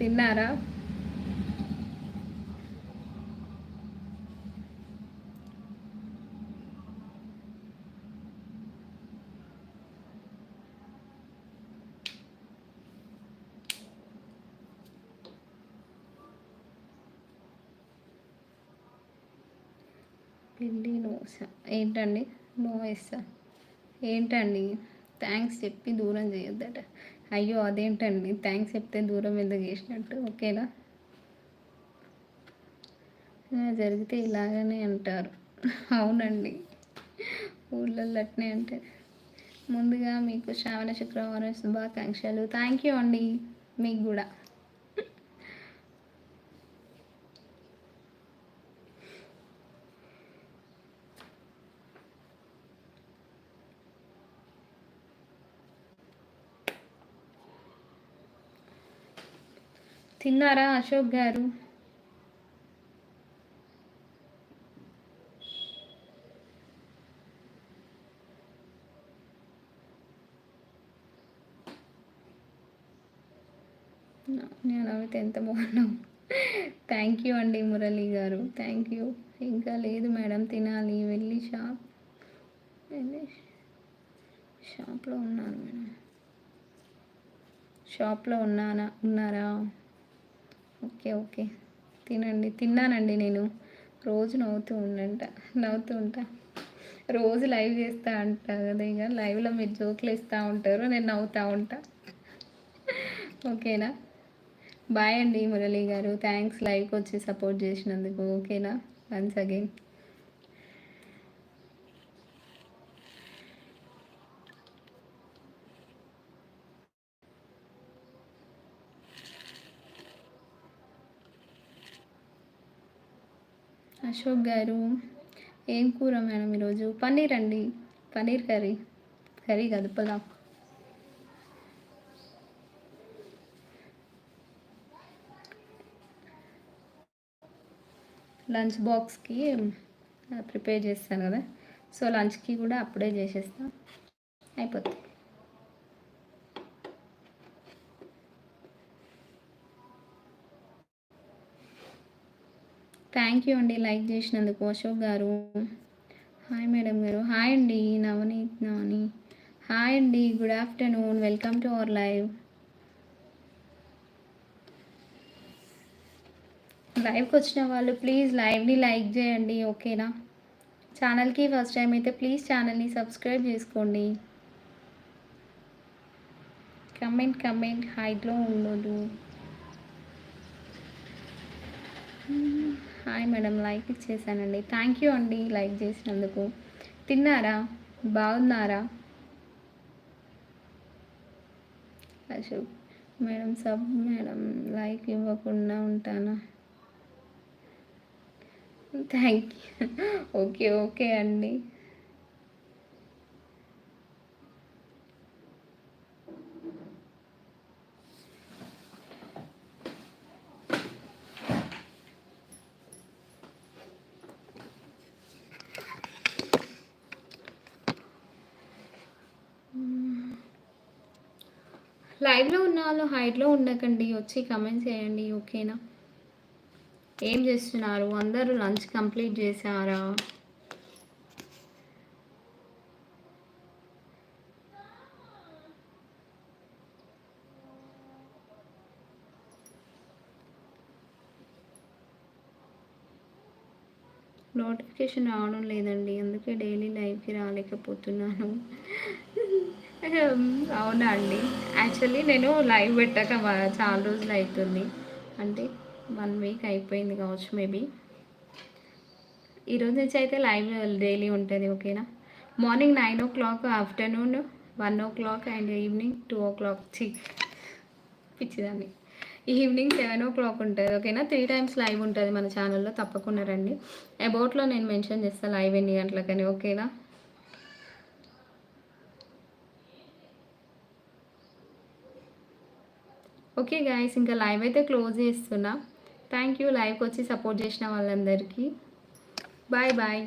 తిన్నారా? పెళ్ళి నోసా ఏంటండి? నో వేస్తా ఏంటండి? థ్యాంక్స్ చెప్పి దూరం చేయొద్దట. అయ్యో అదేంటండి థ్యాంక్స్ చెప్తే దూరం ఎందుకు చేసినట్టు? ఓకేనా? జరిగితే ఇలాగనే అంటారు. అవునండి, ఊళ్ళల్లో అట్నే అంటే. ముందుగా మీకు శ్రావణ శుక్రవారం శుభాకాంక్షలు. థ్యాంక్ యూ అండి, మీకు కూడా. తిన్నారా అశోక్ గారు? నేను అయితే ఎంత బాగున్నావు. థ్యాంక్ యూ అండి మురళి గారు, థ్యాంక్ యూ. ఇంకా లేదు మేడం, తినాలి. వెళ్ళి షాప్లో ఉన్నాను మేడం. షాప్లో ఉన్నారా? ఓకే ఓకే, తినండి. తిన్నానండి నేను. రోజు నవ్వుతూ ఉంటా. రోజు లైవ్ చేస్తూ ఉంటా కదా, ఇక లైవ్లో మీరు జోకులు వేస్తూ ఉంటారు, నేను నవ్వుతూ ఉంటా. ఓకేనా? బాయ్ అండి మురళి గారు, థ్యాంక్స్ లైవ్కి వచ్చి సపోర్ట్ చేసినందుకు. ఓకేనా? Once again. అశోక్ గారు, ఏం కూర మేడం ఈరోజు? పన్నీర్ అండి, పన్నీర్ కర్రీ కాదు, పులావ్. లంచ్ బాక్స్కి ప్రిపేర్ చేస్తాను కదా, సో లంచ్కి కూడా అప్పుడే చేసేస్తాను, అయిపోతుంది. థ్యాంక్ యూ అండి లైక్ చేసినందుకు అశోక్ గారు. హాయ్ మేడం గారు. హాయ్ అండి నవనీత్ నాని. హాయ్ అండి, good afternoon, welcome to our లైవ్కి వచ్చిన వాళ్ళు ప్లీజ్ లైవ్ని లైక్ చేయండి. ఓకేనా? ఛానల్కి ఫస్ట్ టైం అయితే ప్లీజ్ ఛానల్ని సబ్స్క్రైబ్ చేసుకోండి. కమెంట్ హైట్లో ఉండదు. హాయ్ మేడం, లైక్ ఇచ్చేసానండి. థ్యాంక్ యూ అండి లైక్ చేసినందుకు. తిన్నారా? బాగున్నారా? అశోక్ మేడం లైక్ ఇవ్వకుండా ఉంటానా? Thank you. ఓకే అండి. లైవ్లో ఉన్న వాళ్ళు హైట్లో ఉండకండి, వచ్చి కమెంట్ చేయండి. ఓకేనా? ఏం చేస్తున్నారు? అందరూ లంచ్ కంప్లీట్ చేశారా? నోటిఫికేషన్ రావడం లేదండి, అందుకే డైలీ లైవ్కి రాలేకపోతున్నాను. అవునా అండి, యాక్చువల్లీ నేను లైవ్ పెట్టాక చాలా రోజులు అవుతుంది, అంటే 1 వీక్ అయిపోయింది కావచ్చు మేబీ. ఈరోజు నుంచి అయితే లైవ్ డైలీ ఉంటుంది. ఓకేనా? Morning 9 o'clock, afternoon 1 o'clock and evening 2 o'clock. పిచ్చిదాన్ని. ఈవినింగ్ 7 o'clock ఉంటుంది. ఓకేనా? 3 times లైవ్ ఉంటుంది మన ఛానల్లో, తప్పకుండా రండి. అబౌట్లో నేను మెన్షన్ చేస్తాను లైవ్ ఎన్ని గంటలకని. ఓకేనా? ఓకే గాయస్, ఇంకా లైవ్ అయితే క్లోజ్ చేస్తున్నా. థ్యాంక్ యూ లైవ్కి వచ్చి సపోర్ట్ చేసిన వాళ్ళందరికీ. Bye bye.